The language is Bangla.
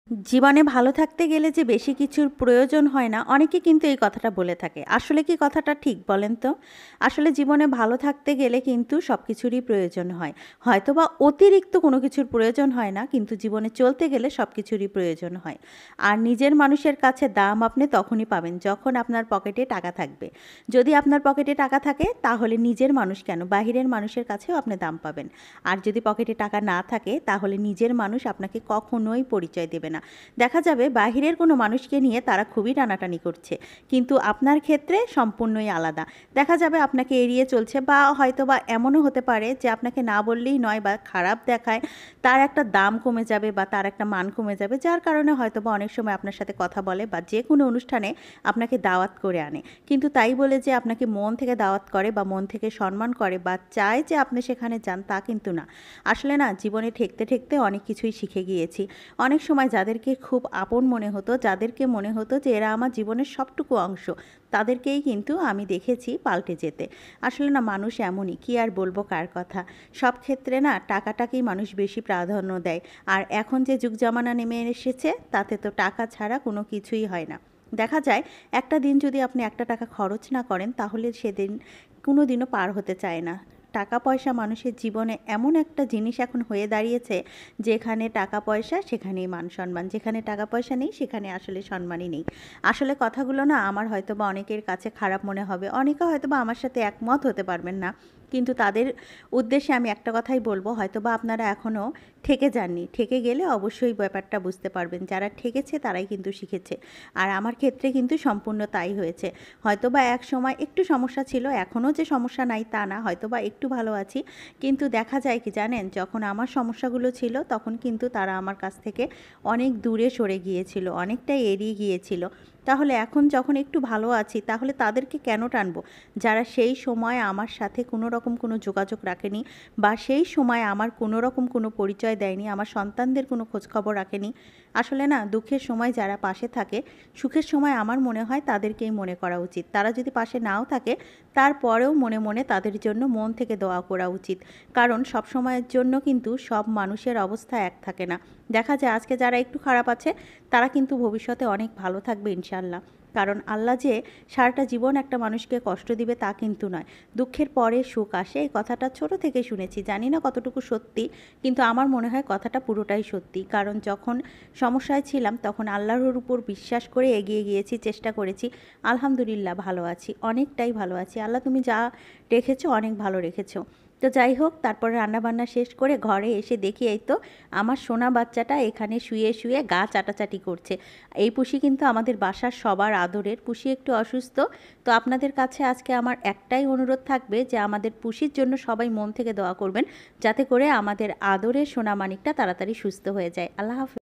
জীবনে ভালো থাকতে গেলে যে বেশি কিছুর প্রয়োজন হয় না, অনেকে কিন্তু এই কথাটা বলে থাকে। আসলে কি কথাটা ঠিক বলেন তো? আসলে জীবনে ভালো থাকতে গেলে কিন্তু সব কিছুরই প্রয়োজন হয়। হয়তোবা অতিরিক্ত কোনো কিছুর প্রয়োজন হয় না, কিন্তু জীবনে চলতে গেলে সব কিছুরই প্রয়োজন হয়। আর নিজের মানুষের কাছে দাম আপনি তখনই পাবেন যখন আপনার পকেটে টাকা থাকবে। যদি আপনার পকেটে টাকা থাকে তাহলে নিজের মানুষ কেন, বাহিরের মানুষের কাছেও আপনি দাম পাবেন। আর যদি পকেটে টাকা না থাকে তাহলে নিজের মানুষ আপনাকে কখনোই পরিচয় দেবে না। দেখা যাবে বাহিরের কোনো মানুষকে নিয়ে তারা খুবই টানাটানি করছে, কিন্তু আপনার ক্ষেত্রে সম্পূর্ণই আলাদা। দেখা যাবে আপনাকে এড়িয়ে চলছে, বা হয়তো বা এমনও হতে পারে যে আপনাকে না বললেই নয় বা খারাপ দেখায়, তার একটা দাম কমে যাবে বা তার একটা মান কমে যাবে, যার কারণে হয়তো বা অনেক সময় আপনার সাথে কথা বলে বা যে কোনো অনুষ্ঠানে আপনাকে দাওয়াত করে আনে। কিন্তু তাই বলে যে আপনাকে মন থেকে দাওয়াত করে বা মন থেকে সম্মান করে বা চায় যে আপনি সেখানে যান, তা কিন্তু না। আসলে না, জীবনে ঠেকতে ঠেকতে অনেক কিছুই শিখে গিয়েছি। অনেক সময় যাদেরকে খুব আপন মনে হতো, যাদেরকে মনে হতো যে এরা আমার জীবনের সবটুকু অংশ, তাদেরকেই কিন্তু আমি দেখেছি পাল্টে যেতে। আসলে না, মানুষ এমনই, কি আর বলবো কার কথা। সব ক্ষেত্রে না টাকাটাকেই মানুষ বেশি প্রাধান্য দেয়। আর এখন যে যুগ জামানা নেমে এসেছে, তাতে তো টাকা ছাড়া কোনো কিছুই হয় না। দেখা যায় একটা দিন যদি আপনি একটা টাকা খরচ না করেন, তাহলে সেদিন কোনো দিনও পার হতে চায় না। টাকা পয়সা মানুষের জীবনে এমন একটা জিনিস এখন হয়ে দাঁড়িয়েছে, যেখানে টাকা পয়সা সেখানেই মান সম্মান, যেখানে টাকা পয়সা নেই সেখানে আসলে সম্মানই নেই। আসলে কথাগুলো না আমার হয়তো বা অনেকের কাছে খারাপ মনে হবে, অনেকে হয়তো বা আমার সাথে একমত হতে পারবেন না, কিন্তু তাদের উদ্দেশ্যে আমি একটা কথাই বলবো, হয়তো বা আপনারা এখনও ঠেকে যাননি। ঠেকে গেলে অবশ্যই ব্যাপারটা বুঝতে পারবেন। যারা ঠেকেছে তারাই কিন্তু শিখেছে। আর আমার ক্ষেত্রে কিন্তু সম্পূর্ণ তাই হয়েছে। হয়তোবা এক সময় একটু সমস্যা ছিল, এখনও যে সমস্যা নাই তা না, হয়তোবা একটু ভালো আছি। কিন্তু দেখা যায় কি জানেন, যখন আমার সমস্যাগুলো ছিল তখন কিন্তু তারা আমার কাছ থেকে অনেক দূরে সরে গিয়েছিল, অনেকটাই এড়িয়ে গিয়েছিল। তাহলে এখন যখন একটু ভালো আছি, তাহলে তাদেরকে কেন টানবো, যারা সেই সময় আমার সাথে কোনো রকম কোনো যোগাযোগ রাখেনি, বা সেই সময় আমার কোনো রকম কোনো পরিচয় দেয়নি, আমার সন্তানদের কোনো খোঁজখবর রাখেনি। আসলে না, দুঃখের সময় যারা পাশে থাকে, সুখের সময় আমার মনে হয় তাদেরকেই মনে করা উচিত। তারা যদি পাশে নাও থাকে, তারপরেও মনে মনে তাদের জন্য মন থেকে দোয়া করা উচিত। কারণ সব সময়ের জন্য কিন্তু সব মানুষের অবস্থা এক থাকে না। দেখা যায় আজকে যারা একটু খারাপ আছে, তারা কিন্তু ভবিষ্যতে অনেক ভালো থাকবে ইনশাল্লাহ। কারণ আল্লাহ যে সারাটা জীবন একটা মানুষকে কষ্ট দিবে তা কিন্তু নয়। দুঃখের পরে সুখ আসে, এই কথাটা ছোট থেকে শুনেছি, জানি না কতটুকু সত্যি, কিন্তু আমার মনে হয় কথাটা পুরোটাই সত্যি। কারণ যখন সমস্যায় ছিলাম তখন আল্লাহর উপর বিশ্বাস করে এগিয়ে গিয়েছি, চেষ্টা করেছি। আলহামদুলিল্লাহ ভালো আছি, অনেকটাই ভালো আছি। আল্লাহ তুমি যা রেখেছো অনেক ভালো রেখেছো। তো যাই হোক, তারপরে রান্নাবান্না শেষ করে ঘরে এসে দেখি এই তো আমার সোনা বাচ্চাটা এখানে শুয়ে শুয়ে গা চাটাচাটি করছে। এই পুষি কিন্তু আমাদের বাসার সবার আদরের। পুষি একটু অসুস্থ। তো আপনাদের কাছে আজকে আমার একটাই অনুরোধ থাকবে যে আমাদের পুষির জন্য সবাই মন থেকে দোয়া করবেন, যাতে করে আমাদের আদরের সোনা মানিকটা তাড়াতাড়ি সুস্থ হয়ে যায়। আল্লাহ হাফেজ।